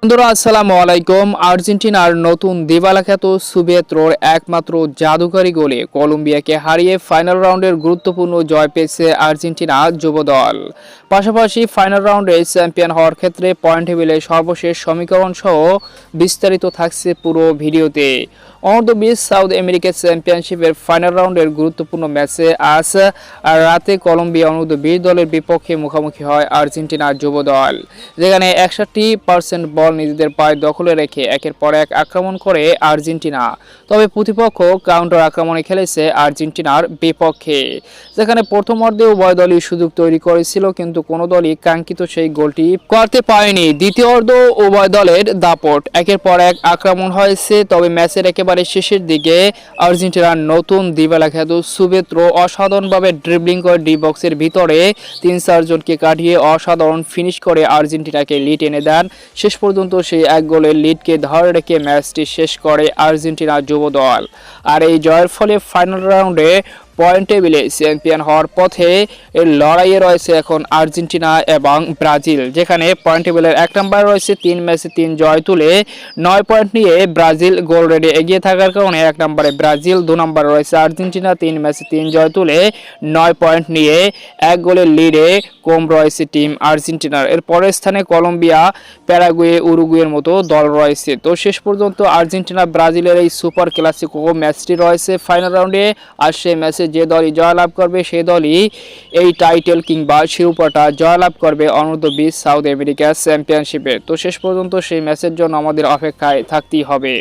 বন্ধুরা আসসালামু আলাইকুম। আর্জেন্টিনার নতুন দিবালোখ্যাত সুবিয়েতোর একমাত্র জাদুকরী গোলে কলম্বিয়াকে হারিয়ে ফাইনাল রাউন্ডের গুরুত্বপূর্ণ জয় পেয়েছে আর্জেন্টিনা যুব দল। পাশাপাশি ফাইনাল রাউন্ডে চ্যাম্পিয়ন হওয়ার ক্ষেত্রে পয়েন্ট টেবিলে সর্বশেষ সমীকরণ সহ বিস্তারিত থাকছে পুরো ভিডিওতে। অনূর্ধ্ব-20 সাউথ আমেরিকা চ্যাম্পিয়নশিপের ফাইনাল রাউন্ডের গুরুত্বপূর্ণ ম্যাচে আজ রাতে কলম্বিয়া অনূর্ধ্ব-20 দলের বিপক্ষে মুখোমুখি হয় আর্জেন্টিনার যুব দল, যেখানে 61% বল নিজেদের পায়ে দখলে রেখে একের পর এক আক্রমণ করে আর্জেন্টিনা। তবে প্রতিপক্ষ কাউন্টার আক্রমণে খেলেছে আর্জেন্টিনার বিপক্ষে, যেখানে প্রথমার্ধে উভয় দলই সুযোগ তৈরি করেছিল, কিন্তু কোনো দলই কাঙ্ক্ষিত সেই গোলটি করতে পারেনি। দ্বিতীয়ার্ধ উভয় দলের দাপট, একের পর এক আক্রমণ হয়েছে। তবে ম্যাচের একেবারে শেষের দিকে আর্জেন্টিনার নতুন দিবালোখ্যাত সুবিয়েতো অসাধারণভাবে ড্রিবলিং করে ডি বক্সের ভিতরে 3-4 জনকে কাটিয়ে অসাধারণ ফিনিশ করে আর্জেন্টিনাকে লিড এনে দেন। শেষ পর্যন্ত সেই এক গোলের লিডকে ধরে রেখে ম্যাচটি শেষ করে আর্জেন্টিনা যুব দল। আর এই জয়ের ফলে ফাইনাল রাউন্ডে পয়েন্ট টেবিলে চ্যাম্পিয়ন হওয়ার পথে লড়াইয়ে রয়েছে এখন আর্জেন্টিনা এবং ব্রাজিল, যেখানে পয়েন্ট টেবিলের 1 নম্বরে রয়েছে 3 ম্যাচে 3 জয় তুলে 9 পয়েন্ট নিয়ে ব্রাজিল গোল রেডে এগিয়ে থাকার কারণে 1 নম্বরে ব্রাজিল, 2 নম্বরে রয়েছে আর্জেন্টিনা 3 ম্যাচে 3 জয় তুলে 9 পয়েন্ট নিয়ে 1 গোলের লিডে কম রয়েছে টিম আর্জেন্টিনার। এর পরের স্থানে কলম্বিয়া, প্যারাগুয়ে, উরুগুয়ের মতো দল রয়েছে। তো শেষ পর্যন্ত আর্জেন্টিনা ব্রাজিলের এই সুপার ক্লাসিকো ম্যাচটি রয়েছে ফাইনাল রাউন্ডে। আর সেই ম্যাচে যে দলই জয়লাভ করবে সেই দলই এই টাইটেল কিংবা শিরোপাটা জয়লাভ করবে অনূর্ধ্ব-20 সাউথ আমেরিকা চ্যাম্পিয়নশিপে। তো শেষ পর্যন্ত সেই ম্যাচের জন্য আমাদের অপেক্ষায় থাকতেই হবে।